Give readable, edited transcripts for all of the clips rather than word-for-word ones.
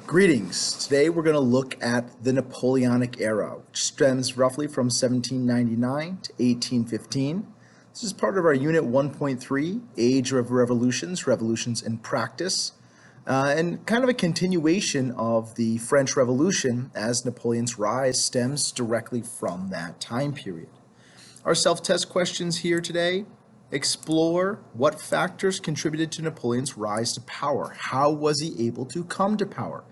Greetings. Today we're going to look at the Napoleonic era, which stems roughly from 1799 to 1815. This is part of our Unit 1.3, Age of Revolutions, Revolutions in Practice, and kind of a continuation of the French Revolution as Napoleon's rise stems directly from that time period. Our self-test questions here today explore what factors contributed to Napoleon's rise to power. How was he able to come to power?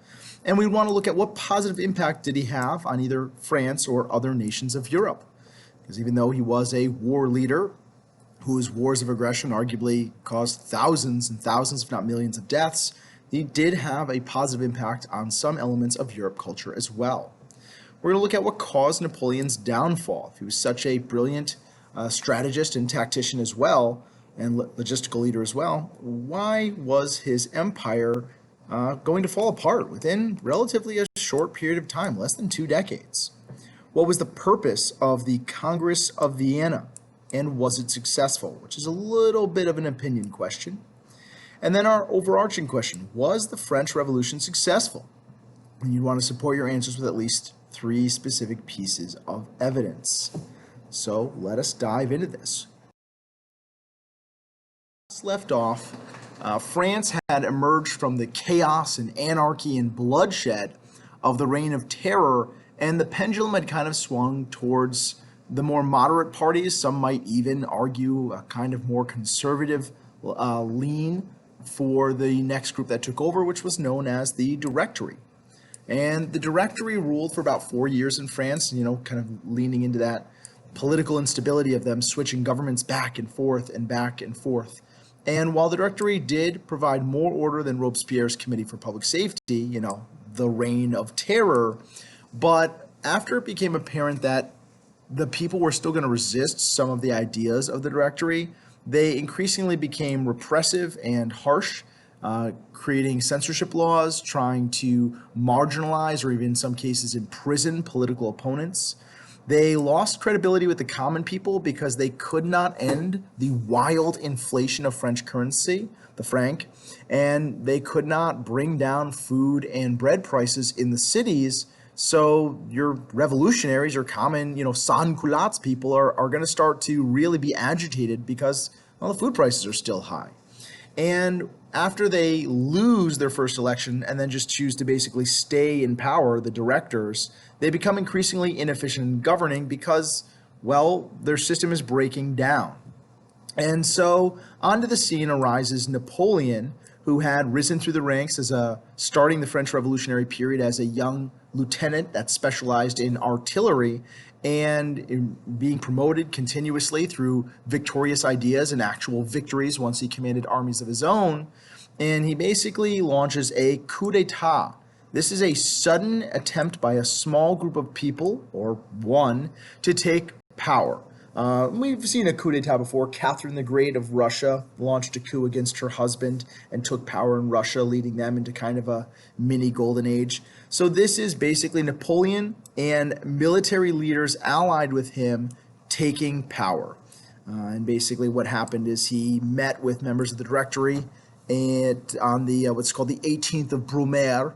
And we want to look at what positive impact did he have on either France or other nations of Europe. Because even though he was a war leader whose wars of aggression arguably caused thousands and thousands, if not millions of deaths, he did have a positive impact on some elements of Europe culture as well. We're going to look at what caused Napoleon's downfall. If he was such a brilliant strategist and tactician as well, and logistical leader as well, why was his empire going to fall apart within relatively a short period of time, less than 2 decades? What was the purpose of the Congress of Vienna, and was it successful? Which is a little bit of an opinion question. And then our overarching question, was the French Revolution successful? And you want to support your answers with at least 3 specific pieces of evidence. So let us dive into this. Left off, France had emerged from the chaos and anarchy and bloodshed of the Reign of Terror, and the pendulum had kind of swung towards the more moderate parties. Some might even argue a kind of more conservative lean for the next group that took over, which was known as the Directory. And the Directory ruled for about 4 years in France, kind of leaning into that political instability of them switching governments back and forth and back and forth. And while the Directory did provide more order than Robespierre's Committee for Public Safety, the Reign of Terror, but after it became apparent that the people were still going to resist some of the ideas of the Directory, they increasingly became repressive and harsh, creating censorship laws, trying to marginalize or even in some cases imprison political opponents. They lost credibility with the common people because they could not end the wild inflation of French currency, the franc, and they could not bring down food and bread prices in the cities. So your revolutionaries or common, sans-culottes people are going to start to really be agitated because, well, the food prices are still high. And after they lose their first election and then just choose to basically stay in power, the directors, they become increasingly inefficient in governing because, well, their system is breaking down. And so onto the scene arises Napoleon, who had risen through the ranks as starting the French Revolutionary period as a young lieutenant that specialized in artillery and in being promoted continuously through victorious ideas and actual victories once he commanded armies of his own. And he basically launches a coup d'etat. This is a sudden attempt by a small group of people, or one, to take power. We've seen a coup d'etat before. Catherine the Great of Russia launched a coup against her husband and took power in Russia, leading them into kind of a mini golden age. So this is basically Napoleon and military leaders allied with him taking power. And basically what happened is he met with members of the Directory on the what's called the 18th of Brumaire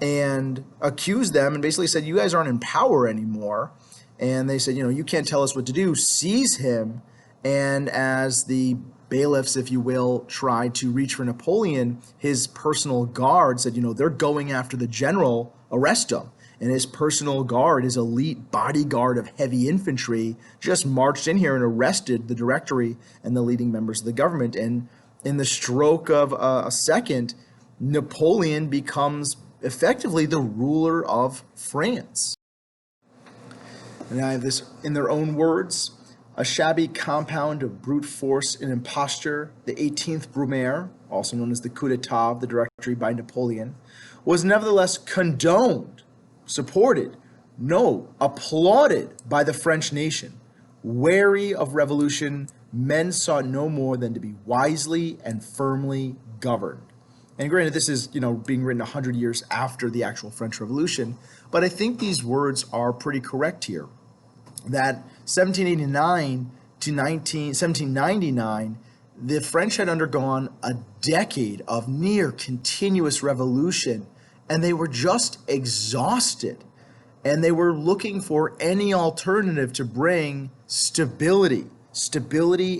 and accused them and basically said, you guys aren't in power anymore. And they said, you can't tell us what to do. Seize him. And as the bailiffs, if you will, tried to reach for Napoleon, his personal guard said, they're going after the general, arrest him. And his personal guard, his elite bodyguard of heavy infantry, just marched in here and arrested the Directory and the leading members of the government. And in the stroke of a second, Napoleon becomes effectively the ruler of France. And I have this in their own words: a shabby compound of brute force and imposture, the 18th Brumaire, also known as the coup d'etat of the Directory by Napoleon, was nevertheless condoned, supported, applauded by the French nation. Wary of revolution, men sought no more than to be wisely and firmly governed. And granted, this is, being written 100 years after the actual French Revolution, but I think these words are pretty correct here. That 1789 to 1799, the French had undergone a decade of near continuous revolution and they were just exhausted. And they were looking for any alternative to bring stability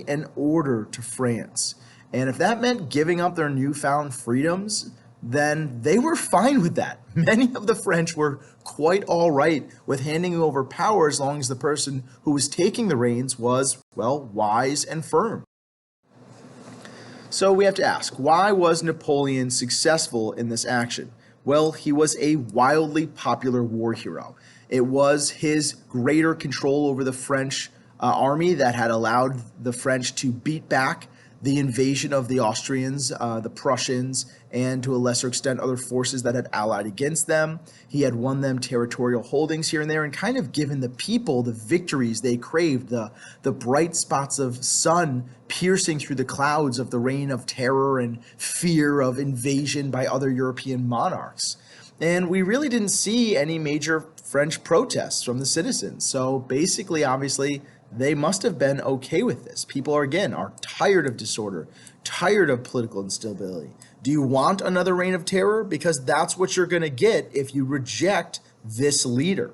and order to France. And if that meant giving up their newfound freedoms, then they were fine with that. Many of the French were quite all right with handing over power as long as the person who was taking the reins was, well, wise and firm. So we have to ask, why was Napoleon successful in this action? Well, he was a wildly popular war hero. It was his greater control over the French army that had allowed the French to beat back the invasion of the Austrians, the Prussians, and to a lesser extent other forces that had allied against them. He had won them territorial holdings here and there and kind of given the people the victories they craved, the bright spots of sun piercing through the clouds of the reign of terror and fear of invasion by other European monarchs. And we really didn't see any major French protests from the citizens. So basically, obviously, they must have been okay with this. People are tired of disorder, tired of political instability. Do you want another reign of terror? Because that's what you're going to get if you reject this leader.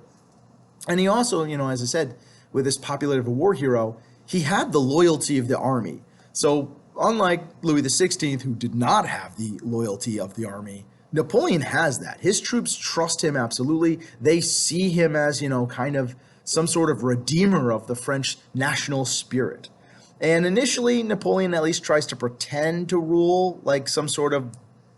And he also, as I said, with this popularity of a war hero, he had the loyalty of the army. So unlike Louis XVI, who did not have the loyalty of the army, Napoleon has that. His troops trust him absolutely. They see him as, kind of some sort of redeemer of the French national spirit. And initially, Napoleon at least tries to pretend to rule like some sort of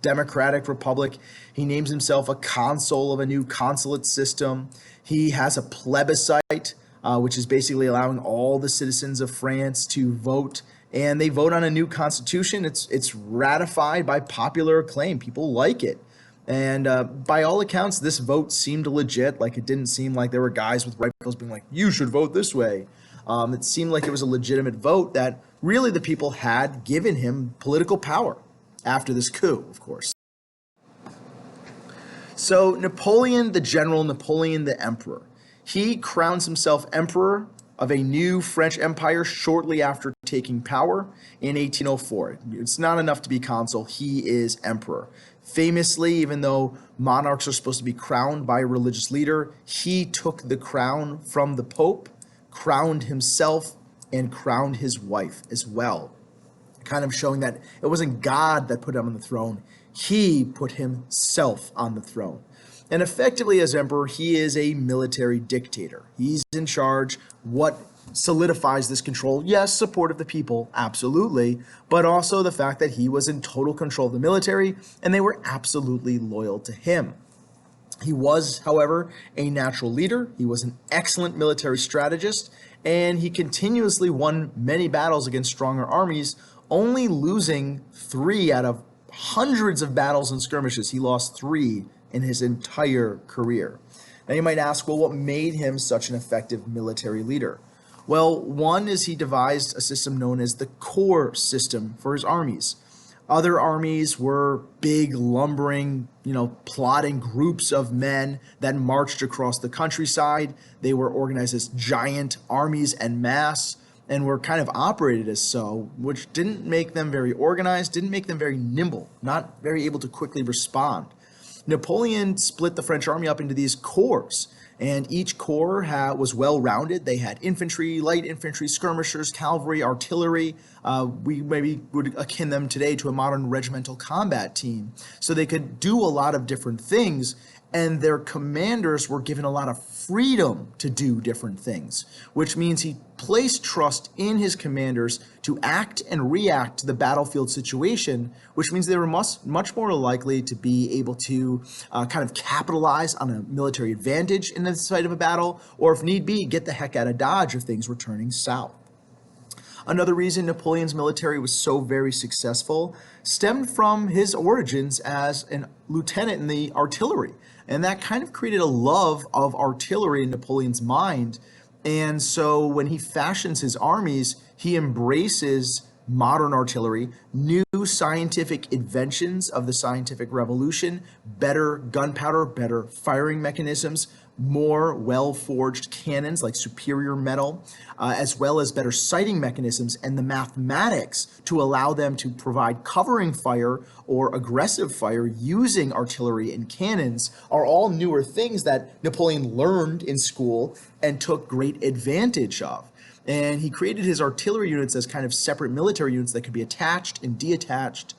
democratic republic. He names himself a consul of a new consulate system. He has a plebiscite, which is basically allowing all the citizens of France to vote. And they vote on a new constitution. It's ratified by popular acclaim. People like it. And by all accounts, this vote seemed legit. Like, it didn't seem like there were guys with rifles being like, you should vote this way. It seemed like it was a legitimate vote that really the people had given him political power after this coup, of course. So Napoleon the general, Napoleon the emperor, he crowns himself emperor of a new French empire shortly after taking power in 1804. It's not enough to be consul, he is emperor. Famously, even though monarchs are supposed to be crowned by a religious leader, he took the crown from the Pope, crowned himself, and crowned his wife as well. Kind of showing that it wasn't God that put him on the throne, he put himself on the throne. And effectively, as emperor, he is a military dictator. He's in charge. What solidifies this control? Yes, support of the people, absolutely, but also the fact that he was in total control of the military and they were absolutely loyal to him. He was, however, a natural leader. He was an excellent military strategist, and he continuously won many battles against stronger armies, only losing 3 out of hundreds of battles and skirmishes. He lost 3 in his entire career. Now you might ask, well, what made him such an effective military leader? Well, one is he devised a system known as the corps system for his armies. Other armies were big, lumbering, plotting groups of men that marched across the countryside. They were organized as giant armies en masse and were kind of operated as so, which didn't make them very organized, didn't make them very nimble, not very able to quickly respond. Napoleon split the French army up into these corps, and each corps was well-rounded. They had infantry, light infantry, skirmishers, cavalry, artillery. We maybe would akin them today to a modern regimental combat team. So they could do a lot of different things, and their commanders were given a lot of freedom to do different things, which means he placed trust in his commanders to act and react to the battlefield situation, which means they were much more likely to be able to kind of capitalize on a military advantage in the site of a battle, or if need be, get the heck out of Dodge if things were turning south. Another reason Napoleon's military was so very successful stemmed from his origins as a lieutenant in the artillery. And that kind of created a love of artillery in Napoleon's mind. And so when he fashions his armies, he embraces modern artillery, new scientific inventions of the scientific revolution, better gunpowder, better firing mechanisms, more well-forged cannons like superior metal, as well as better sighting mechanisms and the mathematics to allow them to provide covering fire or aggressive fire using artillery and cannons are all newer things that Napoleon learned in school and took great advantage of. And he created his artillery units as kind of separate military units that could be attached and detached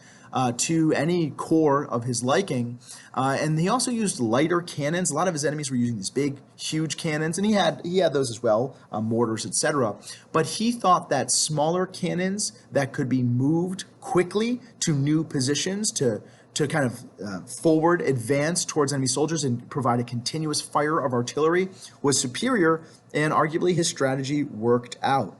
to any corps of his liking. And he also used lighter cannons. A lot of his enemies were using these big, huge cannons, and he had those as well, mortars, etc. But he thought that smaller cannons that could be moved quickly to new positions to kind of forward advance towards enemy soldiers and provide a continuous fire of artillery was superior, and arguably his strategy worked out.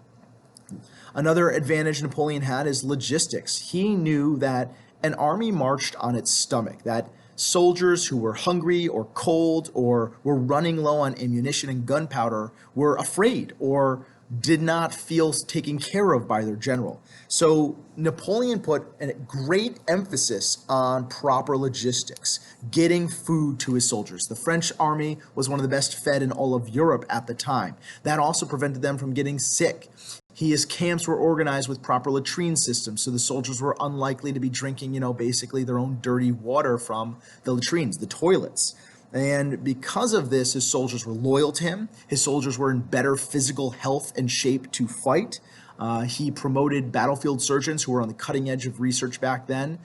Another advantage Napoleon had is logistics. He knew that an army marched on its stomach, that soldiers who were hungry or cold or were running low on ammunition and gunpowder were afraid or did not feel taken care of by their general. So Napoleon put a great emphasis on proper logistics, getting food to his soldiers. The French army was one of the best fed in all of Europe at the time. That also prevented them from getting sick. His camps were organized with proper latrine systems, so the soldiers were unlikely to be drinking, basically their own dirty water from the latrines, the toilets. And because of this, his soldiers were loyal to him. His soldiers were in better physical health and shape to fight. He promoted battlefield surgeons who were on the cutting edge of research back then,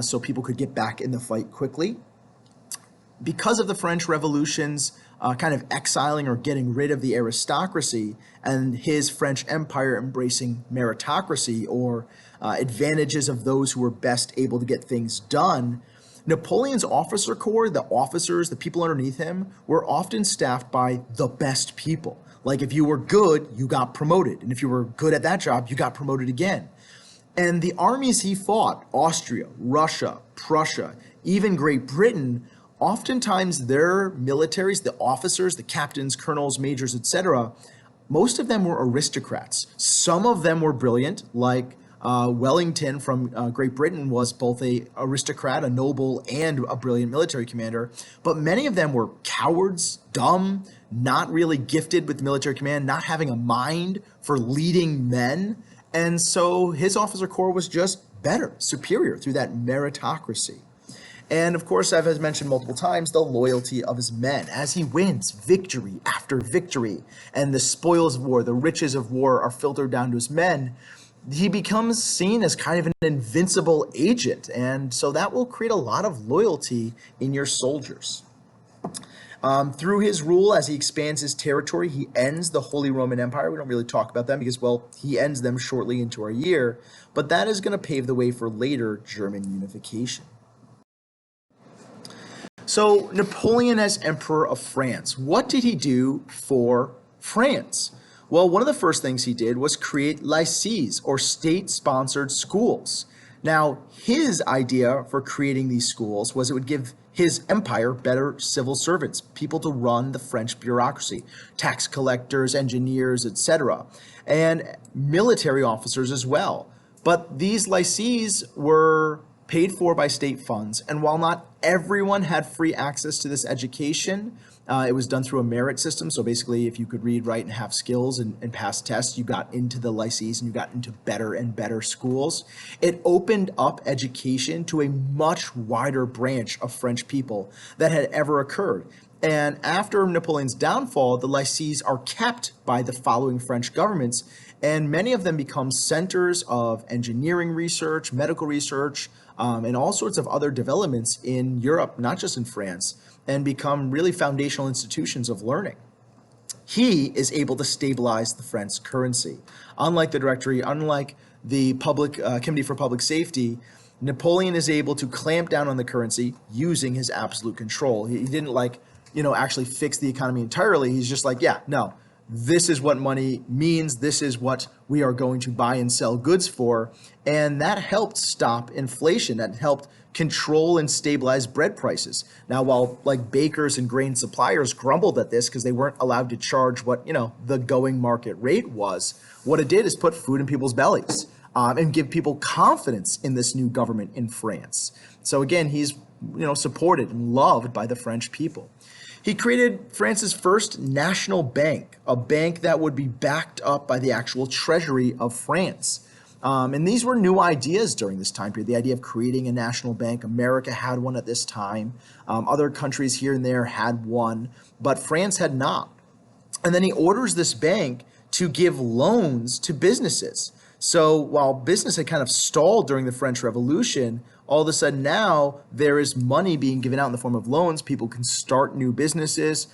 so people could get back in the fight quickly. Because of the French Revolution's kind of exiling or getting rid of the aristocracy and his French Empire embracing meritocracy or advantages of those who were best able to get things done, Napoleon's officer corps, the officers, the people underneath him, were often staffed by the best people. Like if you were good, you got promoted. And if you were good at that job, you got promoted again. And the armies he fought, Austria, Russia, Prussia, even Great Britain, oftentimes their militaries, the officers, the captains, colonels, majors, etc., most of them were aristocrats. Some of them were brilliant, like Wellington from Great Britain was both a aristocrat, a noble, and a brilliant military commander. But many of them were cowards, dumb, not really gifted with military command, not having a mind for leading men. And so his officer corps was just better, superior through that meritocracy. And of course, as I've mentioned multiple times, the loyalty of his men. As he wins victory after victory, and the spoils of war, the riches of war are filtered down to his men, he becomes seen as kind of an invincible agent. And so that will create a lot of loyalty in your soldiers. Through his rule, as he expands his territory, he ends the Holy Roman Empire. We don't really talk about them because, well, he ends them shortly into our year. But that is going to pave the way for later German unification. So Napoleon as Emperor of France, what did he do for France? Well, one of the first things he did was create lycées, or state-sponsored schools. Now, his idea for creating these schools was it would give his empire better civil servants, people to run the French bureaucracy, tax collectors, engineers, etc., and military officers as well. But these lycées were paid for by state funds, and while not everyone had free access to this education, it was done through a merit system. So basically, if you could read, write, and have skills and pass tests, you got into the lycées and you got into better and better schools. It opened up education to a much wider branch of French people that had ever occurred. And after Napoleon's downfall, the lycées are kept by the following French governments, and many of them become centers of engineering research, medical research, and all sorts of other developments in Europe, not just in France, and become really foundational institutions of learning. He is able to stabilize the French currency. Unlike the Directory, unlike the Committee for Public Safety, Napoleon is able to clamp down on the currency using his absolute control. He didn't actually fix the economy entirely. He's just like, yeah, no, this is what money means. This is what we are going to buy and sell goods for. And that helped stop inflation. That helped control and stabilize bread prices. Now, while bakers and grain suppliers grumbled at this because they weren't allowed to charge what, the going market rate was, what it did is put food in people's bellies. and give people confidence in this new government in France. So again, he's supported and loved by the French people. He created France's first national bank, a bank that would be backed up by the actual treasury of France. And these were new ideas during this time period, the idea of creating a national bank. America had one at this time. Other countries here and there had one, but France had not. And then he orders this bank to give loans to businesses. So while business had kind of stalled during the French Revolution, all of a sudden now there is money being given out in the form of loans. People can start new businesses.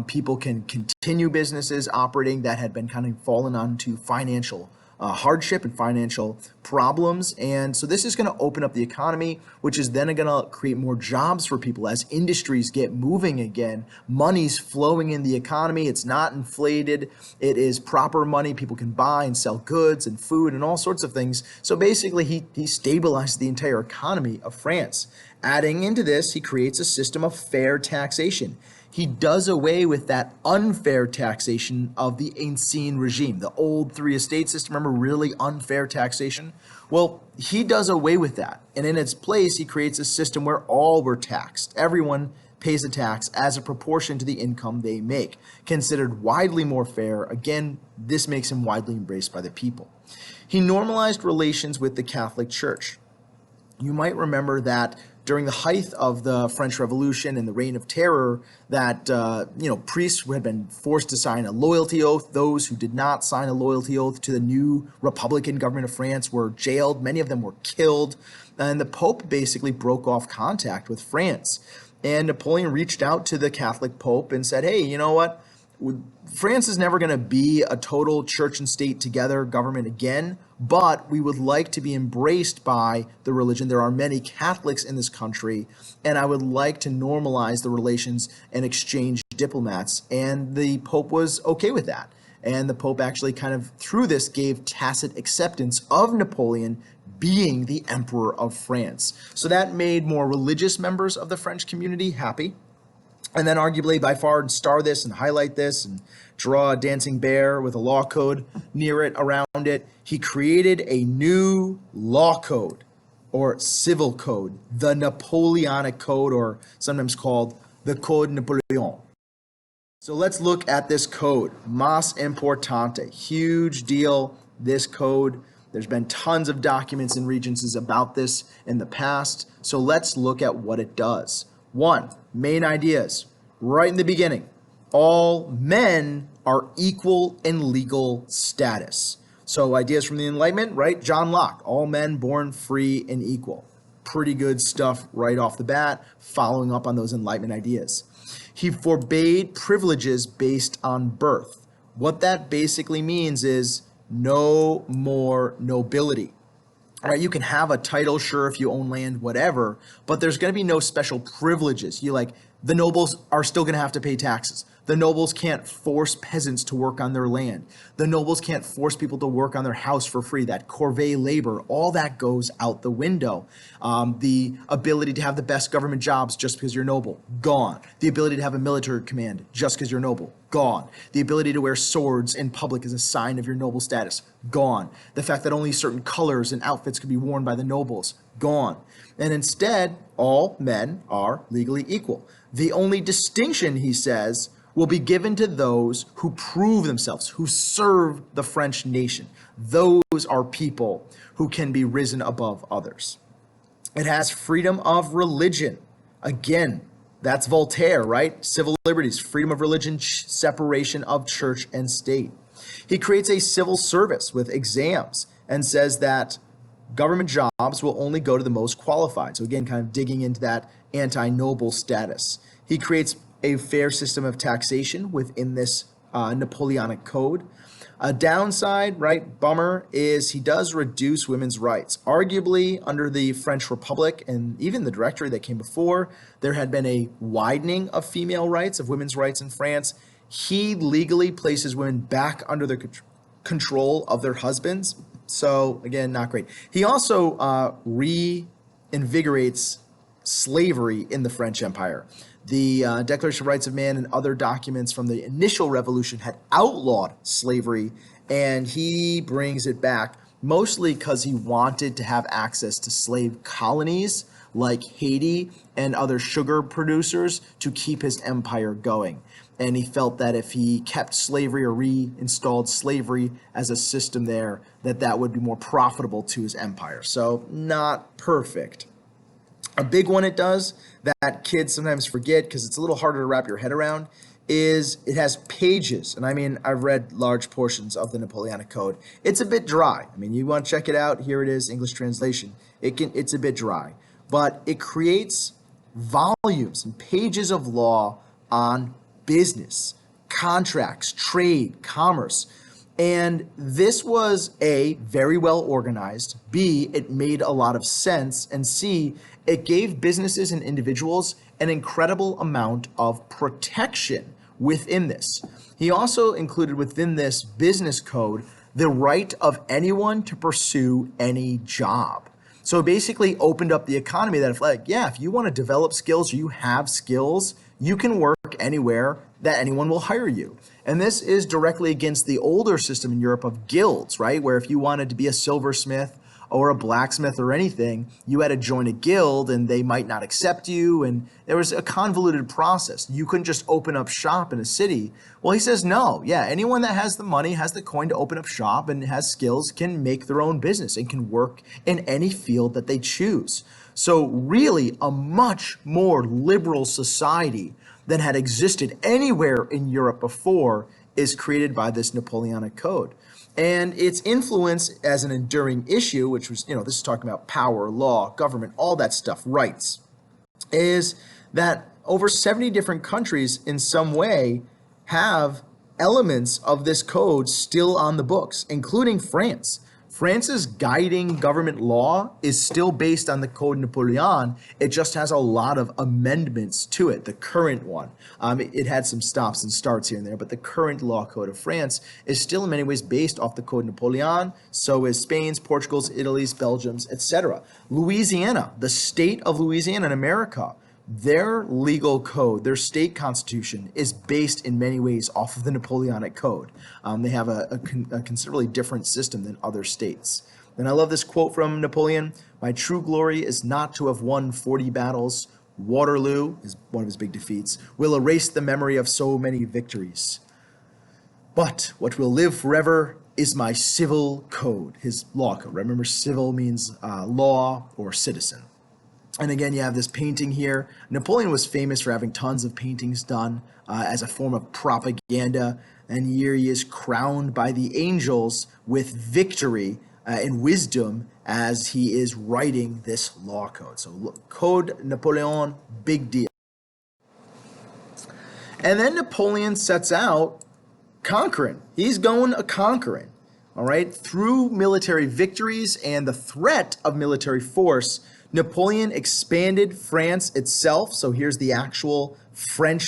People can continue businesses operating that had been kind of fallen onto financial hardship and financial problems. And so this is going to open up the economy, which is then going to create more jobs for people as industries get moving again. Money's flowing in the economy. It's not inflated. It is proper money. People can buy and sell goods and food and all sorts of things. So basically, he stabilized the entire economy of France. Adding into this, he creates a system of fair taxation. He does away with that unfair taxation of the Ancien regime, the old three-estate system. Remember, really unfair taxation? Well, he does away with that. And in its place, he creates a system where all were taxed. Everyone pays a tax as a proportion to the income they make. Considered widely more fair. Again, this makes him widely embraced by the people. He normalized relations with the Catholic Church. You might remember that during the height of the French Revolution and the Reign of Terror, that priests had been forced to sign a loyalty oath. Those who did not sign a loyalty oath to the new Republican government of France were jailed. Many of them were killed. And the Pope basically broke off contact with France. And Napoleon reached out to the Catholic Pope and said, hey, you know what? France is never going to be a total church and state together government again, but we would like to be embraced by the religion. There are many Catholics in this country, and I would like to normalize the relations and exchange diplomats. And the Pope was okay with that. And the Pope actually kind of, through this, gave tacit acceptance of Napoleon being the Emperor of France. So that made more religious members of the French community happy. And then arguably by far star this and highlight this and draw a dancing bear with a law code near it, around it. He created a new law code or civil code, the Napoleonic Code, or sometimes called the Code Napoleon. So let's look at this code. Mas importante, huge deal, this code. There's been tons of documents and regencies about this in the past. So let's look at what it does. One, main ideas, right in the beginning. All men are equal in legal status. So ideas from the Enlightenment, right? John Locke, all men born free and equal. Pretty good stuff right off the bat, following up on those Enlightenment ideas. He forbade privileges based on birth. What that basically means is no more nobility. Right, you can have a title, sure, if you own land, whatever, but there's going to be no special privileges. The nobles are still going to have to pay taxes. The nobles can't force peasants to work on their land. The nobles can't force people to work on their house for free. That corvée labor, all that goes out the window. The ability to have the best government jobs just because you're noble, gone. The ability to have a military command just because you're noble, gone. The ability to wear swords in public as a sign of your noble status, gone. The fact that only certain colors and outfits could be worn by the nobles, gone. And instead, all men are legally equal. The only distinction, he says, will be given to those who prove themselves, who serve the French nation. Those are people who can be risen above others. It has freedom of religion. Again, that's Voltaire, right? Civil liberties, freedom of religion, separation of church and state. He creates a civil service with exams and says that government jobs will only go to the most qualified. So again, kind of digging into that anti-noble status. He creates a fair system of taxation within this Napoleonic Code. A downside, right, bummer, is he does reduce women's rights. Arguably, under the French Republic and even the Directory that came before, there had been a widening of female rights, of women's rights in France. He legally places women back under the control of their husbands. So, again, not great. He also reinvigorates slavery in the French Empire. The Declaration of Rights of Man and other documents from the initial revolution had outlawed slavery, and he brings it back, mostly because he wanted to have access to slave colonies like Haiti and other sugar producers to keep his empire going. And he felt that if he kept slavery or reinstalled slavery as a system there, that that would be more profitable to his empire. So not perfect. A big one it does that kids sometimes forget because it's a little harder to wrap your head around is it has pages. And I mean, I've read large portions of the Napoleonic Code. It's a bit dry. I mean, you want to check it out. Here it is, English translation. It's a bit dry, but it creates volumes and pages of law on business, contracts, trade, commerce. And this was A, very well organized, B, it made a lot of sense, and C, it gave businesses and individuals an incredible amount of protection within this. He also included within this business code the right of anyone to pursue any job. So it basically opened up the economy that if you want to develop skills or you have skills, you can work anywhere that anyone will hire you. And this is directly against the older system in Europe of guilds, right? Where if you wanted to be a silversmith or a blacksmith or anything, you had to join a guild and they might not accept you. And there was a convoluted process. You couldn't just open up shop in a city. Well, he says, no, anyone that has the money, has the coin to open up shop and has skills can make their own business and can work in any field that they choose. So really a much more liberal society than had existed anywhere in Europe before is created by this Napoleonic Code. And its influence as an enduring issue, which was, this is talking about power, law, government, all that stuff, rights, is that over 70 different countries in some way have elements of this code still on the books, including France. France's guiding government law is still based on the Code Napoleon. It just has a lot of amendments to it, the current one. It had some stops and starts here and there, but the current law code of France is still in many ways based off the Code Napoleon. So is Spain's, Portugal's, Italy's, Belgium's, etc. Louisiana, the state of Louisiana in America, their legal code, their state constitution is based in many ways off of the Napoleonic Code. They have a considerably different system than other states. And I love this quote from Napoleon: "My true glory is not to have won 40 battles. Waterloo," is one of his big defeats, "will erase the memory of so many victories. But what will live forever is my civil code," his law code. Remember, civil means law or citizen. And again, you have this painting here. Napoleon was famous for having tons of paintings done as a form of propaganda. And here he is crowned by the angels with victory and wisdom as he is writing this law code. So look, Code Napoleon, big deal. And then Napoleon sets out conquering. He's going a-conquering, all right? Through military victories and the threat of military force, Napoleon expanded France itself. So here's the actual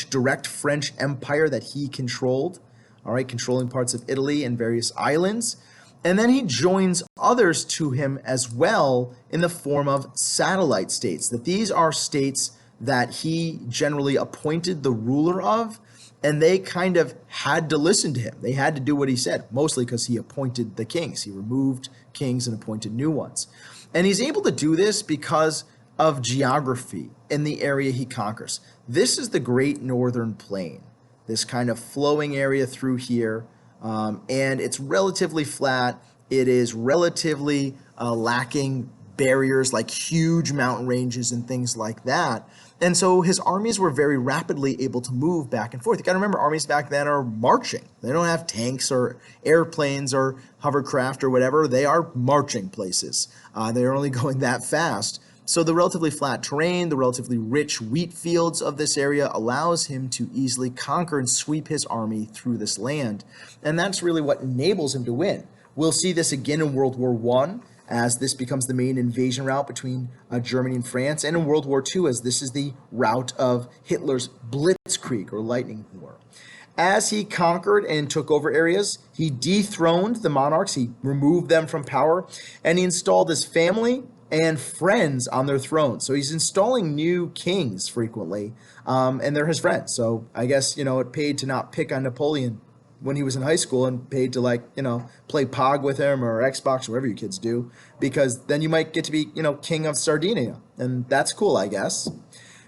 direct French empire that he controlled, all right, controlling parts of Italy and various islands. And then he joins others to him as well in the form of satellite states, that these are states that he generally appointed the ruler of, and they kind of had to listen to him. They had to do what he said, mostly because he appointed the kings. He removed kings and appointed new ones. And he's able to do this because of geography in the area he conquers. This is the Great Northern Plain, this kind of flowing area through here. And it's relatively flat. It is relatively lacking barriers like huge mountain ranges and things like that. And so his armies were very rapidly able to move back and forth. You got to remember, armies back then are marching. They don't have tanks or airplanes or hovercraft or whatever. They are marching places. They're only going that fast. So the relatively flat terrain, the relatively rich wheat fields of this area allows him to easily conquer and sweep his army through this land. And that's really what enables him to win. We'll see this again in World War I, as this becomes the main invasion route between Germany and France, and in World War II, as this is the route of Hitler's Blitzkrieg, or Lightning War. As he conquered and took over areas, he dethroned the monarchs, he removed them from power, and he installed his family and friends on their throne. So he's installing new kings frequently, and they're his friends. So I guess, it paid to not pick on Napoleon when he was in high school and paid to, like, play Pog with him or Xbox or whatever you kids do, because then you might get to be, king of Sardinia. And that's cool, I guess.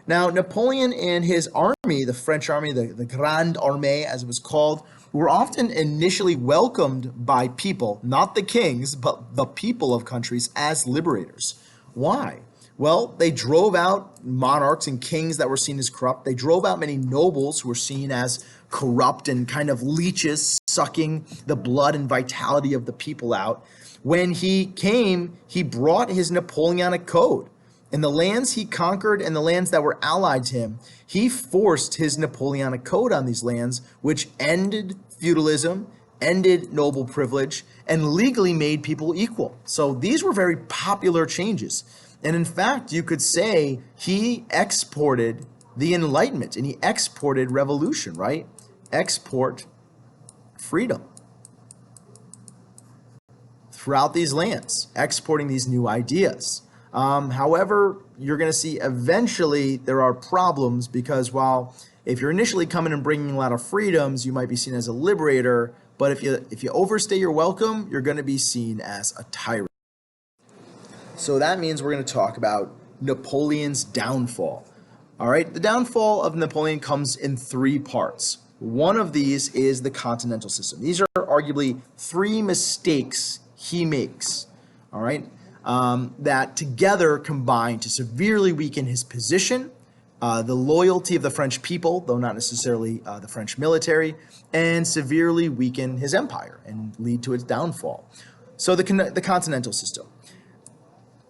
Now, Napoleon and his army, the French army, the Grande Armée, as it was called, were often initially welcomed by people, not the kings, but the people of countries, as liberators. Why? Well, they drove out monarchs and kings that were seen as corrupt. They drove out many nobles who were seen as corrupt and kind of leeches, sucking the blood and vitality of the people out. When he came, he brought his Napoleonic code. In the lands he conquered and the lands that were allied to him, he forced his Napoleonic code on these lands, which ended feudalism, ended noble privilege, and legally made people equal. So these were very popular changes. And in fact, you could say he exported the Enlightenment and he exported revolution, right? Export freedom throughout these lands, exporting these new ideas. However, you're going to see eventually there are problems, because while if you're initially coming and bringing a lot of freedoms, you might be seen as a liberator, but if you overstay your welcome, you're going to be seen as a tyrant. So that means we're going to talk about Napoleon's downfall. All right, the downfall of Napoleon comes in three parts. One of these is the continental system. These are arguably three mistakes he makes. All right. That together combine to severely weaken his position, the loyalty of the French people, though not necessarily the French military, and severely weaken his empire and lead to its downfall. So the continental system.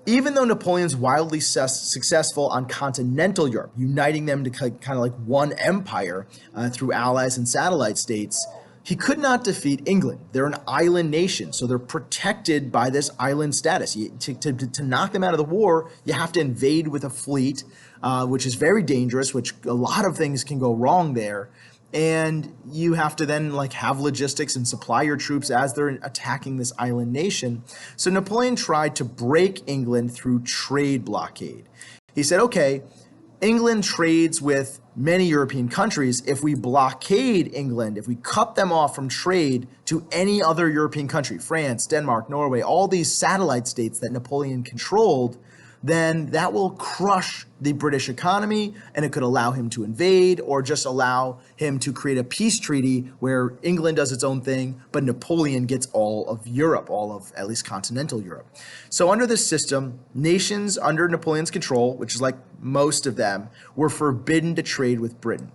Even though Napoleon's wildly successful on continental Europe, uniting them to kind of like one empire through allies and satellite states, he could not defeat England. They're an island nation, so they're protected by this island status. To knock them out of the war, you have to invade with a fleet, which is very dangerous, which a lot of things can go wrong there. And you have to then have logistics and supply your troops as they're attacking this island nation. So Napoleon tried to break England through trade blockade. He said, okay, England trades with many European countries. If we blockade England, if we cut them off from trade to any other European country, France, Denmark, Norway, all these satellite states that Napoleon controlled, then that will crush the British economy, and it could allow him to invade or just allow him to create a peace treaty where England does its own thing, but Napoleon gets all of Europe, all of at least continental Europe. So under this system, nations under Napoleon's control, which is like most of them, were forbidden to trade with Britain.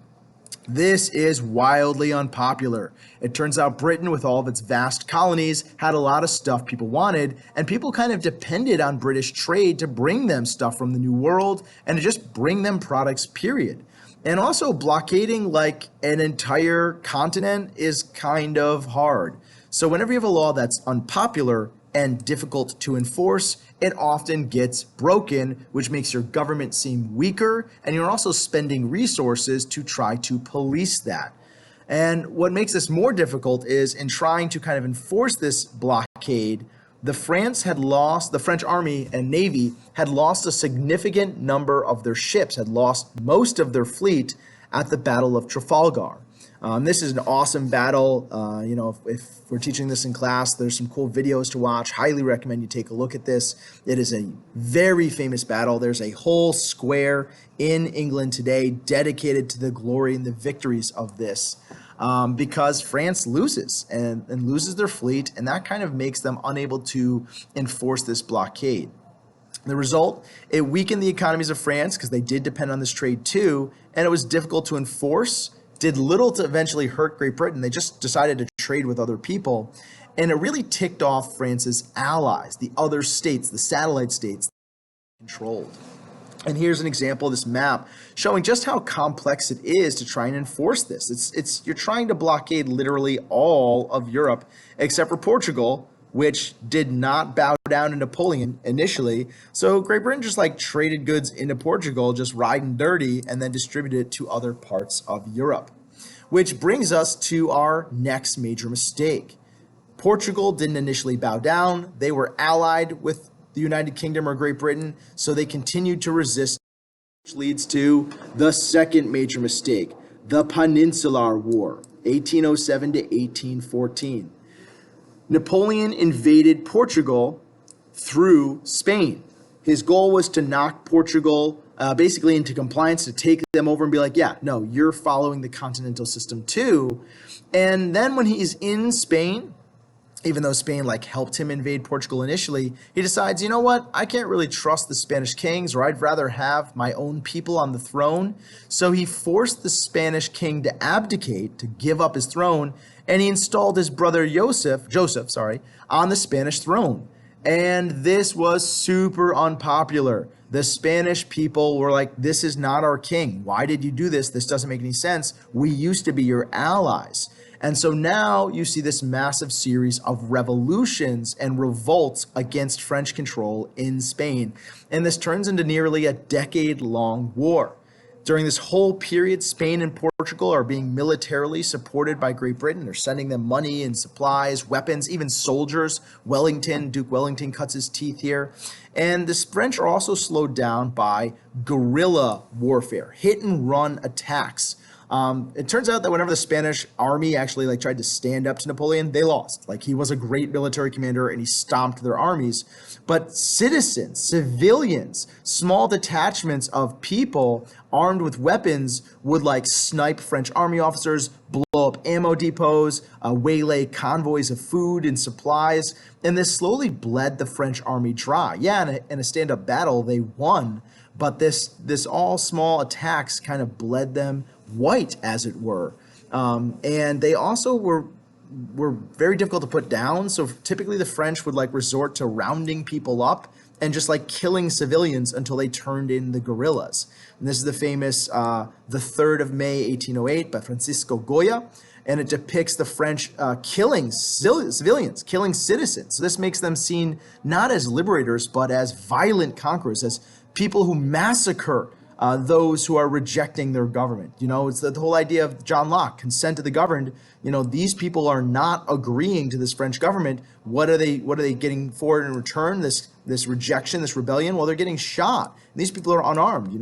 This is wildly unpopular. It turns out Britain, with all of its vast colonies, had a lot of stuff people wanted, and people kind of depended on British trade to bring them stuff from the New World and to just bring them products, period. And also, blockading like an entire continent is kind of hard. So whenever you have a law that's unpopular and difficult to enforce, it often gets broken, which makes your government seem weaker, and you're also spending resources to try to police that. And what makes this more difficult is in trying to kind of enforce this blockade, the French army and navy had lost a significant number of their ships, had lost most of their fleet at the Battle of Trafalgar. This is an awesome battle. If we're teaching this in class, there's some cool videos to watch. Highly recommend you take a look at this. It is a very famous battle. There's a whole square in England today dedicated to the glory and the victories of this, because France loses and loses their fleet, and that kind of makes them unable to enforce this blockade. The result, it weakened the economies of France because they did depend on this trade too, and it was difficult to enforce. Did little to eventually hurt Great Britain. They just decided to trade with other people. And it really ticked off France's allies, the other states, the satellite states controlled. And here's an example of this map showing just how complex it is to try and enforce this. You're trying to blockade literally all of Europe except for Portugal, which did not bow down to Napoleon initially. So Great Britain just traded goods into Portugal, just riding dirty, and then distributed it to other parts of Europe. Which brings us to our next major mistake. Portugal didn't initially bow down. They were allied with the United Kingdom or Great Britain, so they continued to resist, which leads to the second major mistake, the Peninsular War. 1807 to 1814. Napoleon invaded Portugal through Spain. His goal was to knock Portugal basically into compliance, to take them over and be like, yeah, no, you're following the continental system too. And then when he's in Spain, even though Spain helped him invade Portugal initially, he decides, you know what, I can't really trust the Spanish kings, or I'd rather have my own people on the throne. So he forced the Spanish king to abdicate, to give up his throne, and he installed his brother Joseph, on the Spanish throne. And this was super unpopular. The Spanish people were like, this is not our king. Why did you do this? This doesn't make any sense. We used to be your allies. And so now you see this massive series of revolutions and revolts against French control in Spain. And this turns into nearly a decade-long war. During this whole period, Spain and Portugal are being militarily supported by Great Britain. They're sending them money and supplies, weapons, even soldiers. Duke Wellington cuts his teeth here. And the French are also slowed down by guerrilla warfare, hit and run attacks. It turns out that whenever the Spanish army actually tried to stand up to Napoleon, they lost. He was a great military commander and he stomped their armies. But citizens, civilians, small detachments of people armed with weapons would snipe French army officers, blow up ammo depots, waylay convoys of food and supplies. And this slowly bled the French army dry. Yeah, in a stand-up battle, they won. But this all small attacks kind of bled them white, as it were. And they also were very difficult to put down. So typically the French would resort to rounding people up and just killing civilians until they turned in the guerrillas. And this is the famous The 3rd of May, 1808 by Francisco Goya. And it depicts the French killing civilians, killing citizens. So this makes them seen not as liberators, but as violent conquerors, as people who massacre those who are rejecting their government. It's the whole idea of John Locke, consent of the governed. These people are not agreeing to this French government. What are they getting for it in return? This rejection, this rebellion? Well, they're getting shot. And these people are unarmed.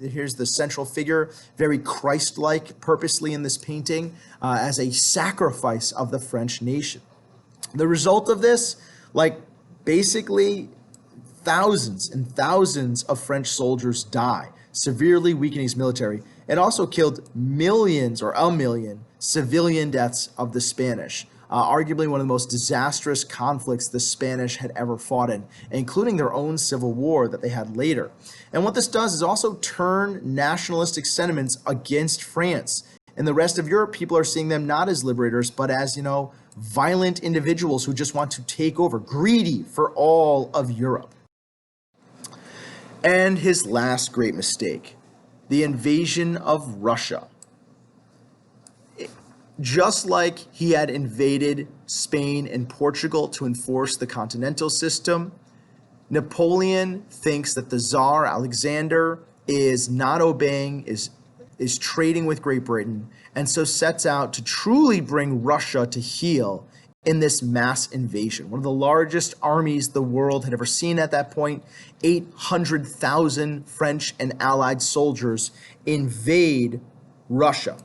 Here's the central figure, very Christ-like, purposely in this painting, as a sacrifice of the French nation. The result of this, basically thousands and thousands of French soldiers die, severely weakening his military. It also killed millions, or a million, civilian deaths of the Spanish. Arguably one of the most disastrous conflicts the Spanish had ever fought in, including their own civil war that they had later. And what this does is also turn nationalistic sentiments against France. In the rest of Europe, people are seeing them not as liberators, but as, violent individuals who just want to take over, greedy for all of Europe. And his last great mistake, the invasion of Russia. Just like he had invaded Spain and Portugal to enforce the continental system, Napoleon thinks that the Tsar Alexander is not obeying, is trading with Great Britain, and so sets out to truly bring Russia to heel in this mass invasion. One of the largest armies the world had ever seen at that point. 800,000 French and Allied soldiers invade Russia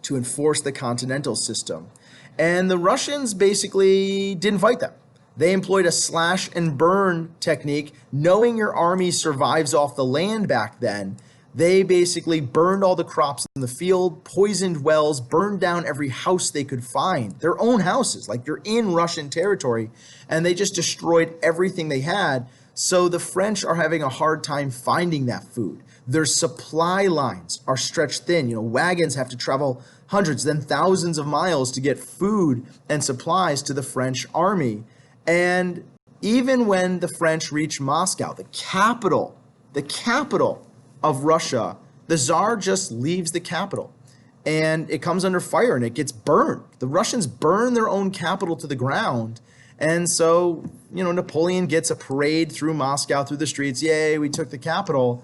to enforce the continental system. And the Russians basically didn't fight them. They employed a slash and burn technique. Knowing your army survives off the land back then, they basically burned all the crops in the field, poisoned wells, burned down every house they could find, their own houses, you're in Russian territory, and they just destroyed everything they had. So the French are having a hard time finding that food. Their supply lines are stretched thin. Wagons have to travel hundreds, then thousands of miles to get food and supplies to the French army. And even when the French reach Moscow, the capital of Russia, the Tsar just leaves the capital and it comes under fire and it gets burned. The Russians burn their own capital to the ground. And so, Napoleon gets a parade through Moscow, through the streets. Yay, we took the capital.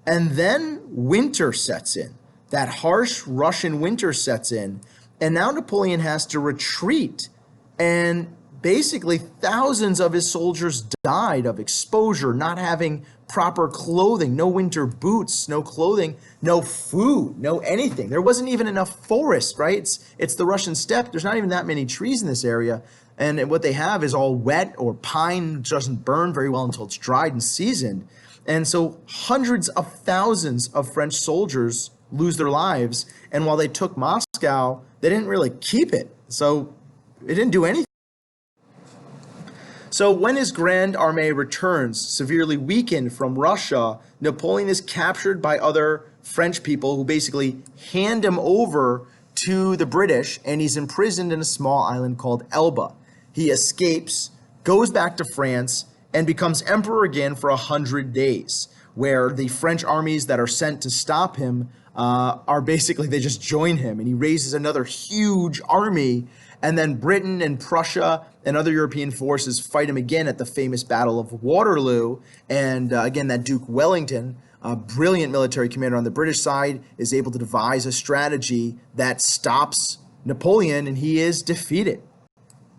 And then winter sets in. That harsh Russian winter sets in. And now Napoleon has to retreat. And basically thousands of his soldiers died of exposure, not having proper clothing, no winter boots, no clothing, no food, no anything. There wasn't even enough forest, right? It's the Russian steppe. There's not even that many trees in this area. And what they have is all wet, or pine doesn't burn very well until it's dried and seasoned. And so hundreds of thousands of French soldiers lose their lives. And while they took Moscow, they didn't really keep it. So it didn't do anything. So when his Grande Armée returns, severely weakened from Russia, Napoleon is captured by other French people who basically hand him over to the British, and he's imprisoned in a small island called Elba. He escapes, goes back to France, and becomes emperor again for 100 days, where the French armies that are sent to stop him are basically, they just join him, and he raises another huge army, and then Britain and Prussia and other European forces fight him again at the famous Battle of Waterloo. And again, that Duke Wellington, a brilliant military commander on the British side, is able to devise a strategy that stops Napoleon, and he is defeated.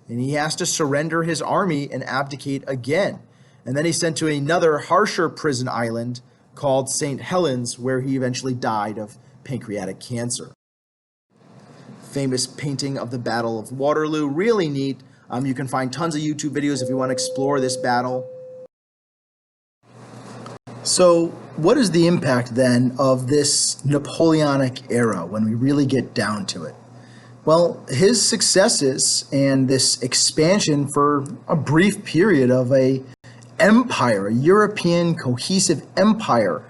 And he has to surrender his army and abdicate again. And then he's sent to another harsher prison island called St. Helens, where he eventually died of pancreatic cancer. Famous painting of the Battle of Waterloo, really neat. You can find tons of YouTube videos if you want to explore this battle. So what is the impact then of this Napoleonic era when we really get down to it? Well, his successes and this expansion for a brief period of a empire, a European cohesive empire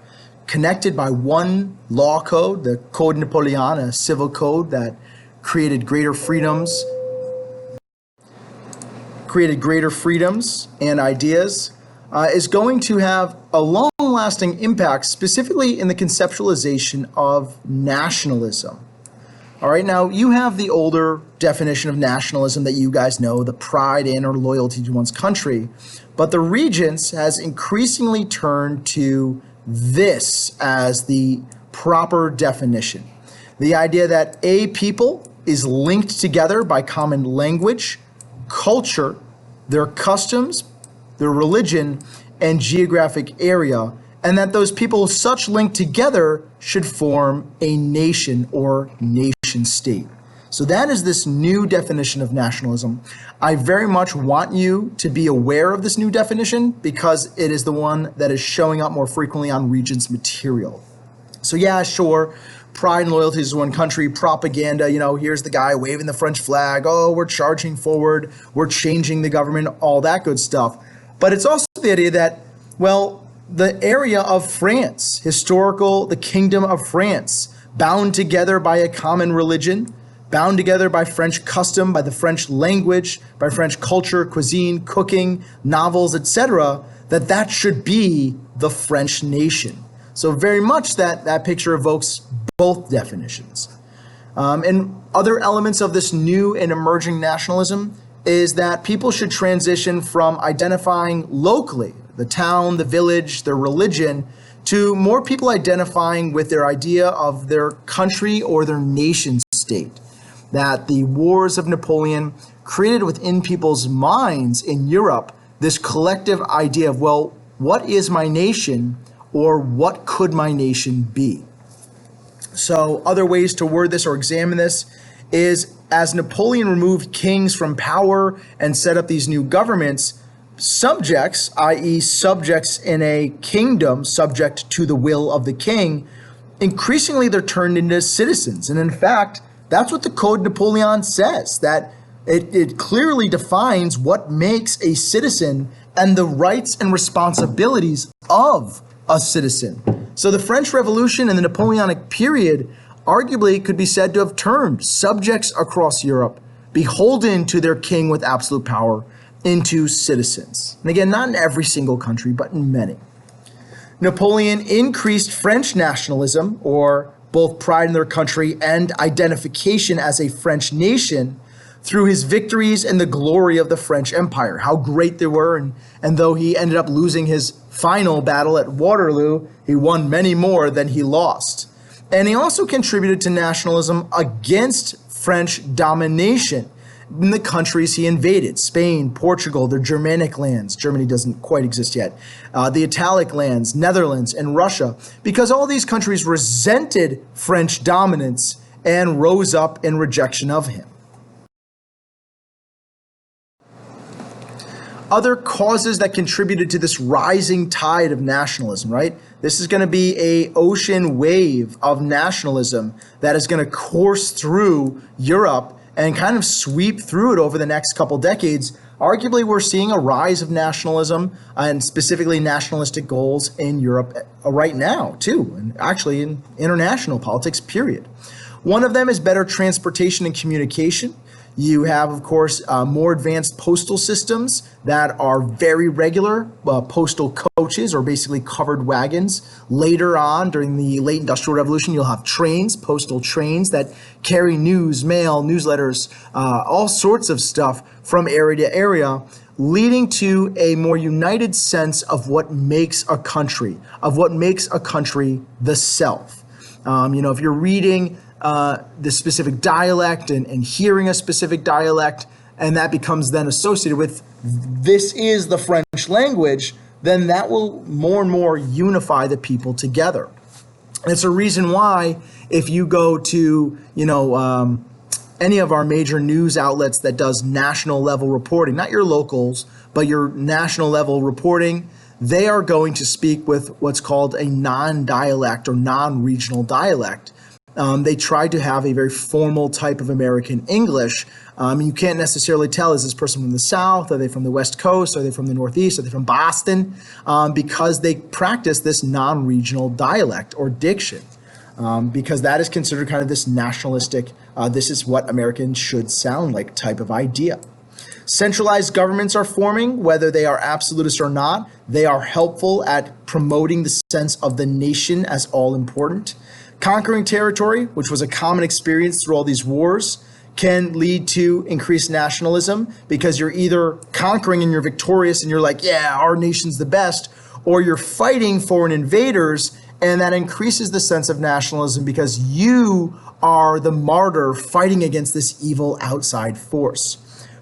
connected by one law code, the Code Napoleon, a civil code that created greater freedoms and ideas, is going to have a long-lasting impact, specifically in the conceptualization of nationalism. All right, now you have the older definition of nationalism that you guys know, the pride in or loyalty to one's country, but the Regents has increasingly turned to this as the proper definition. The idea that a people is linked together by common language, culture, their customs, their religion, and geographic area, and that those people such linked together should form a nation or nation state. So that is this new definition of nationalism. I very much want you to be aware of this new definition because it is the one that is showing up more frequently on Regents material. So yeah, sure, pride and loyalty to one country, propaganda, here's the guy waving the French flag, oh, we're charging forward, we're changing the government, all that good stuff. But it's also the idea that, well, the area of France, the kingdom of France, bound together by a common religion, bound together by French custom, by the French language, by French culture, cuisine, cooking, novels, etc., that should be the French nation. So very much that picture evokes both definitions. And other elements of this new and emerging nationalism is that people should transition from identifying locally, the town, the village, their religion, to more people identifying with their idea of their country or their nation state. That the wars of Napoleon created within people's minds in Europe this collective idea of, well, what is my nation, or what could my nation be? So other ways to word this or examine this is, as Napoleon removed kings from power and set up these new governments, subjects, i.e. subjects in a kingdom subject to the will of the king, increasingly they're turned into citizens. And in fact, that's what the Code Napoleon says, that it clearly defines what makes a citizen and the rights and responsibilities of a citizen. So the French Revolution and the Napoleonic period arguably could be said to have turned subjects across Europe, beholden to their king with absolute power, into citizens. And again, not in every single country, but in many. Napoleon increased French nationalism, or both pride in their country and identification as a French nation, through his victories and the glory of the French Empire, how great they were. And though he ended up losing his final battle at Waterloo, he won many more than he lost. And he also contributed to nationalism against French domination. in the countries he invaded: Spain, Portugal, the Germanic lands. Germany doesn't quite exist yet. The Italic lands, Netherlands, and Russia, because all these countries resented French dominance and rose up in rejection of him. Other causes that contributed to this rising tide of nationalism, right? This is going to be an ocean wave of nationalism that is going to course through Europe and kind of sweep through it over the next couple decades. Arguably, we're seeing a rise of nationalism and specifically nationalistic goals in Europe right now, too, and actually in international politics, period. One of them is better transportation and communication. You have, of course, more advanced postal systems that are very regular. Postal coaches, or basically covered wagons. Later on, during the late Industrial Revolution, you'll have trains, postal trains that carry news, mail, newsletters, all sorts of stuff from area to area, leading to a more united sense of what makes a country, the self. If you're reading the specific dialect and hearing a specific dialect, and that becomes then associated with this is the French language, then that will more and more unify the people together. And it's a reason why if you go to, any of our major news outlets that does national level reporting, not your locals, but your national level reporting, they are going to speak with what's called a non-dialect or non-regional dialect. They try to have a very formal type of American English. You can't necessarily tell, is this person from the South? Are they from the West Coast? Are they from the Northeast? Are they from Boston? Because they practice this non-regional dialect or diction, because that is considered kind of this nationalistic, this is what Americans should sound like type of idea. Centralized governments are forming, whether they are absolutist or not. They are helpful at promoting the sense of the nation as all important. Conquering territory, which was a common experience through all these wars, can lead to increased nationalism because you're either conquering and you're victorious and you're like, yeah, our nation's the best, or you're fighting foreign invaders, and that increases the sense of nationalism because you are the martyr fighting against this evil outside force.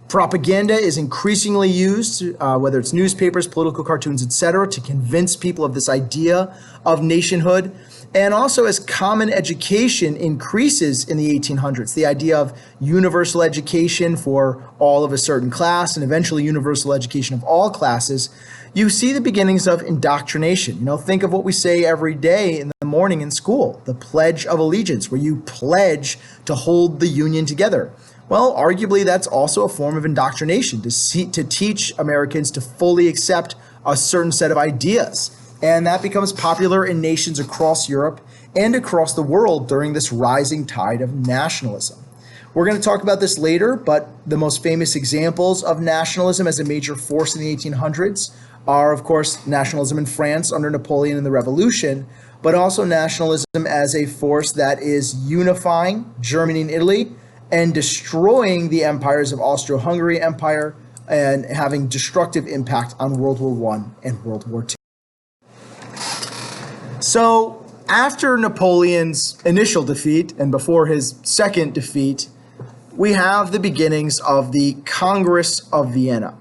Propaganda is increasingly used, whether it's newspapers, political cartoons, etc., to convince people of this idea of nationhood. And also, as common education increases in the 1800s, the idea of universal education for all of a certain class and eventually universal education of all classes, you see the beginnings of indoctrination. Think of what we say every day in the morning in school, the Pledge of Allegiance, where you pledge to hold the Union together. Well, arguably, that's also a form of indoctrination, to teach Americans to fully accept a certain set of ideas. And that becomes popular in nations across Europe and across the world during this rising tide of nationalism. We're going to talk about this later, but the most famous examples of nationalism as a major force in the 1800s are, of course, nationalism in France under Napoleon and the Revolution, but also nationalism as a force that is unifying Germany and Italy and destroying the empires of Austro-Hungary Empire and having destructive impact on World War I and World War II. So after Napoleon's initial defeat and before his second defeat, we have the beginnings of the Congress of Vienna.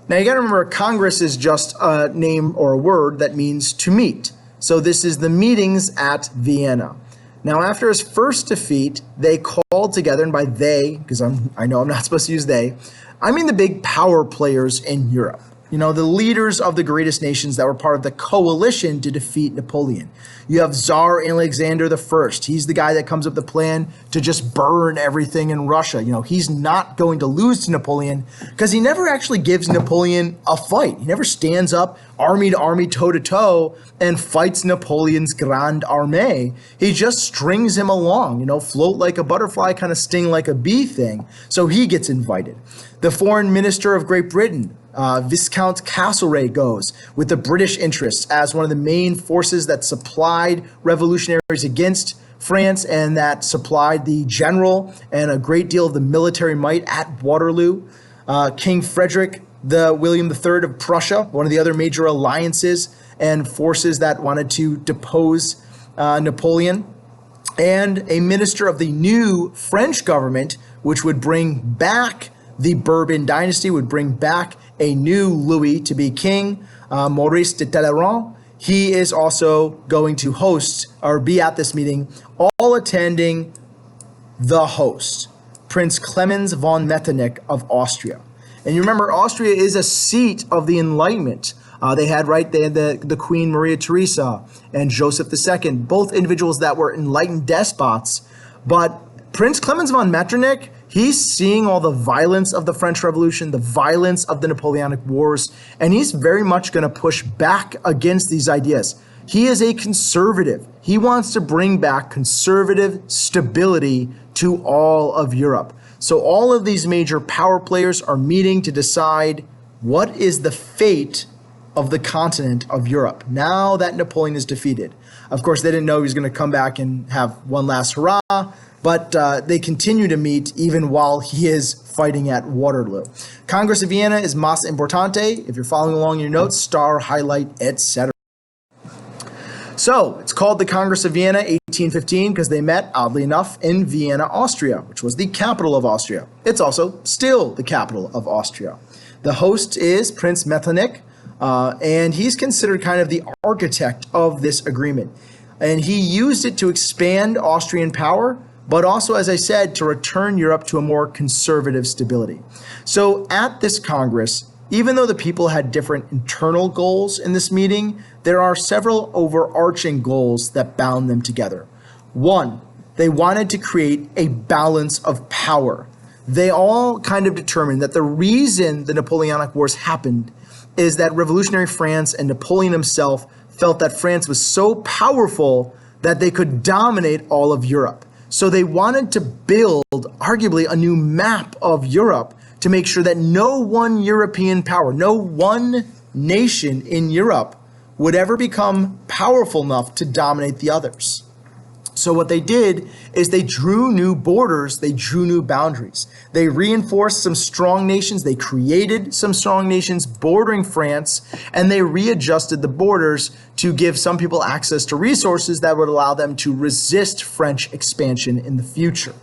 Now you got to remember, Congress is just a name or a word that means to meet. So this is the meetings at Vienna. Now after his first defeat, they called together, and by they, because I know I'm not supposed to use they, I mean the big power players in Europe. The leaders of the greatest nations that were part of the coalition to defeat Napoleon. You have Tsar Alexander I. He's the guy that comes up with the plan to just burn everything in Russia. He's not going to lose to Napoleon because he never actually gives Napoleon a fight. He never stands up army to army, toe to toe, and fights Napoleon's Grande Armée. He just strings him along, float like a butterfly, kind of sting like a bee thing. So he gets invited. The foreign minister of Great Britain, Viscount Castlereagh, goes with the British interests as one of the main forces that supplied revolutionaries against France and that supplied the general and a great deal of the military might at Waterloo. King Frederick, the William III of Prussia, one of the other major alliances and forces that wanted to depose Napoleon, and a minister of the new French government, which would bring back the Bourbon dynasty would bring back a new Louis to be king, Maurice de Talleyrand. He is also going to host or be at this meeting, all attending the host, Prince Clemens von Metternich of Austria. And you remember, Austria is a seat of the Enlightenment. They had the Queen Maria Theresa and Joseph II, both individuals that were enlightened despots. But Prince Clemens von Metternich, he's seeing all the violence of the French Revolution, the violence of the Napoleonic Wars, and he's very much going to push back against these ideas. He is a conservative. He wants to bring back conservative stability to all of Europe. So all of these major power players are meeting to decide what is the fate of the continent of Europe now that Napoleon is defeated. Of course, they didn't know he was going to come back and have one last hurrah, but they continue to meet even while he is fighting at Waterloo. Congress of Vienna is mas importante. If you're following along in your notes, star, highlight, etc. So it's called the Congress of Vienna 1815 because they met, oddly enough, in Vienna, Austria, which was the capital of Austria. It's also still the capital of Austria. The host is Prince Metternich, and he's considered kind of the architect of this agreement. And he used it to expand Austrian power, but also, as I said, to return Europe to a more conservative stability. So at this Congress, even though the people had different internal goals in this meeting, there are several overarching goals that bound them together. One, they wanted to create a balance of power. They all kind of determined that the reason the Napoleonic Wars happened is that revolutionary France and Napoleon himself felt that France was so powerful that they could dominate all of Europe. So they wanted to build, arguably, a new map of Europe to make sure that no one European power, no one nation in Europe would ever become powerful enough to dominate the others. So what they did is they drew new borders, they drew new boundaries. They reinforced some strong nations, they created some strong nations bordering France, and they readjusted the borders to give some people access to resources that would allow them to resist French expansion in the future.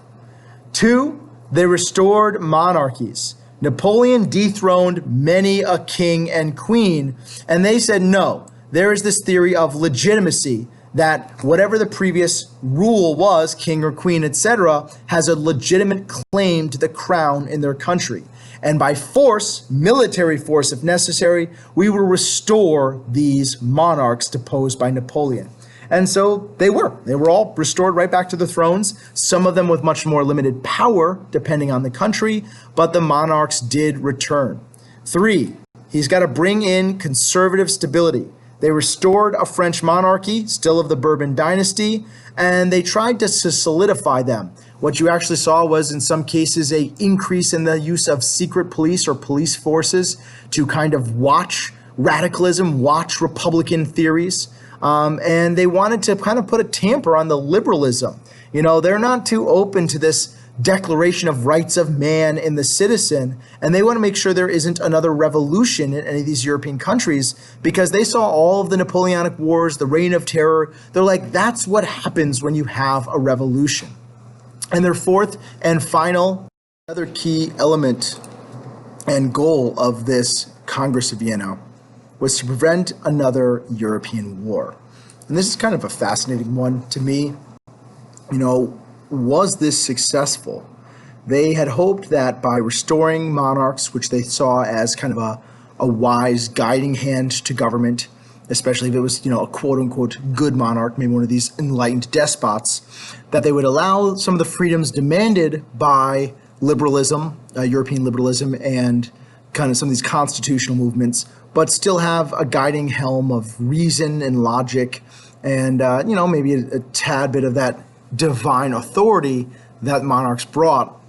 Two, they restored monarchies. Napoleon dethroned many a king and queen, and they said, no, there is this theory of legitimacy that whatever the previous rule was, king or queen, etc., has a legitimate claim to the crown in their country. And by force, military force if necessary, we will restore these monarchs deposed by Napoleon. And so they were all restored right back to the thrones, some of them with much more limited power, depending on the country, but the monarchs did return. Three, he's got to bring in conservative stability. They restored a French monarchy, still of the Bourbon dynasty, and they tried to solidify them. What you actually saw was, in some cases, an increase in the use of secret police or police forces to kind of watch radicalism, watch Republican theories. And they wanted to kind of put a tamper on the liberalism. You know, they're not too open to this declaration of rights of man and the citizen, and they want to make sure there isn't another revolution in any of these European countries because they saw all of the Napoleonic Wars, the Reign of Terror. They're like, that's what happens when you have a revolution. And their fourth and final, other key element and goal of this Congress of Vienna was to prevent another European war. And this is kind of a fascinating one to me. You know, was this successful? They had hoped that by restoring monarchs, which they saw as kind of a wise guiding hand to government, especially if it was, you know, a quote-unquote good monarch, maybe one of these enlightened despots, that they would allow some of the freedoms demanded by liberalism, European liberalism, and kind of some of these constitutional movements, but still have a guiding helm of reason and logic and, you know, maybe a tad bit of that divine authority that monarchs brought.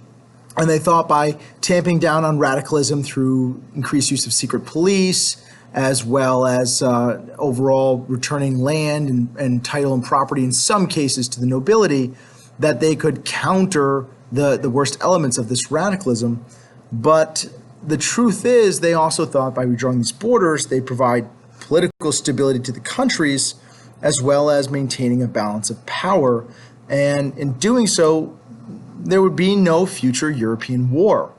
And they thought by tamping down on radicalism through increased use of secret police, as well as overall returning land and title and property in some cases to the nobility, that they could counter the worst elements of this radicalism. But the truth is, they also thought by redrawing these borders, they provide political stability to the countries, as well as maintaining a balance of power. And in doing so, there would be no future European war.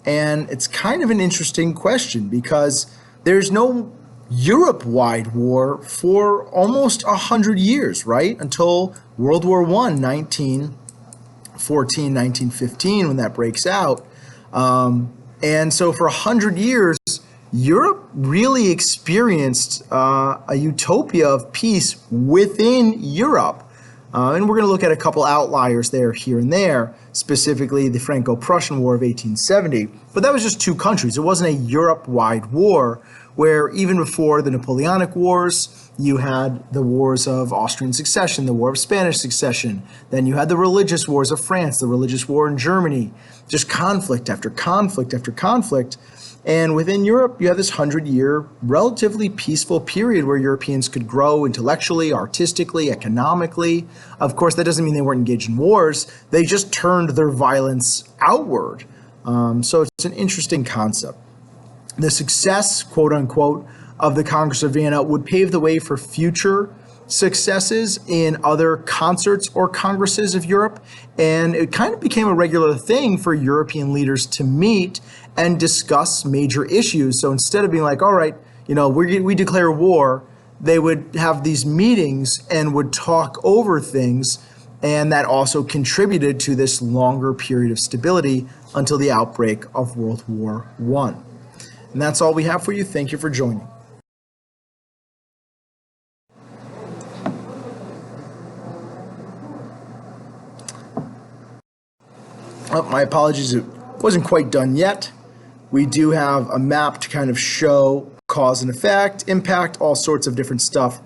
And it's kind of an interesting question because there's no Europe-wide war for almost 100 years, right? Until World War I, 1914, 1915, when that breaks out. And so for 100 years, Europe really experienced a utopia of peace within Europe. And we're going to look at a couple outliers there, here and there, specifically the Franco-Prussian War of 1870. But that was just two countries. It wasn't a Europe-wide war where even before the Napoleonic Wars, you had the wars of Austrian succession, the War of Spanish succession. Then you had the religious wars of France, the religious war in Germany, just conflict after conflict after conflict. And within Europe, you have this 100-year, relatively peaceful period where Europeans could grow intellectually, artistically, economically. Of course, that doesn't mean they weren't engaged in wars. They just turned their violence outward. So it's an interesting concept. The success, quote unquote, of the Congress of Vienna would pave the way for future successes in other concerts or congresses of Europe. And it kind of became a regular thing for European leaders to meet and discuss major issues. So instead of being like, all right, we declare war, they would have these meetings and would talk over things. And that also contributed to this longer period of stability until the outbreak of World War I. And that's all we have for you. Thank you for joining. Oh, my apologies, it wasn't quite done yet. We do have a map to kind of show cause and effect, impact, all sorts of different stuff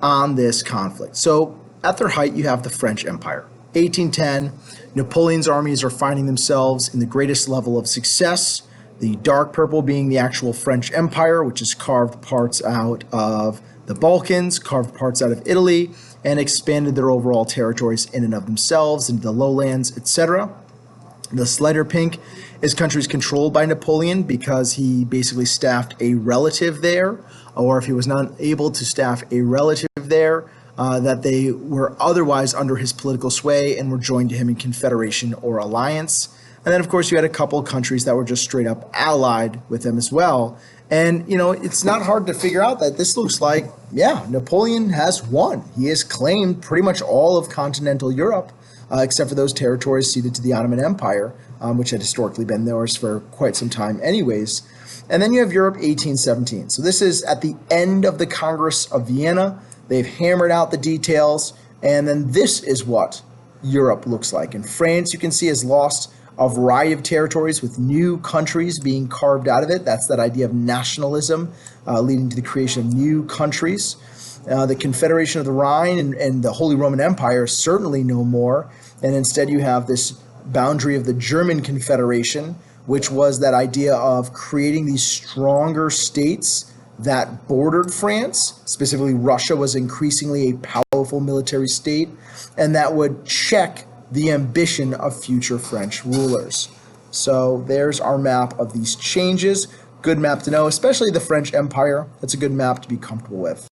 on this conflict. So at their height, you have the French Empire. 1810, Napoleon's armies are finding themselves in the greatest level of success, the dark purple being the actual French Empire, which has carved parts out of the Balkans, carved parts out of Italy, and expanded their overall territories in and of themselves into the lowlands, etc. The slighter pink is countries controlled by Napoleon because he basically staffed a relative there, or if he was not able to staff a relative there, that they were otherwise under his political sway and were joined to him in confederation or alliance. And then, of course, you had a couple of countries that were just straight up allied with him as well. And, it's not hard to figure out that this looks like, yeah, Napoleon has won. He has claimed pretty much all of continental Europe, except for those territories ceded to the Ottoman Empire, which had historically been theirs for quite some time anyways. And then you have Europe 1817. So this is at the end of the Congress of Vienna. They've hammered out the details, and then this is what Europe looks like. And France, you can see, has lost a variety of territories with new countries being carved out of it. That's that idea of nationalism leading to the creation of new countries. The Confederation of the Rhine and the Holy Roman Empire certainly no more. And instead you have this boundary of the German Confederation, which was that idea of creating these stronger states that bordered France. Specifically, Russia was increasingly a powerful military state, and that would check the ambition of future French rulers. So there's our map of these changes. Good map to know, especially the French Empire. That's a good map to be comfortable with.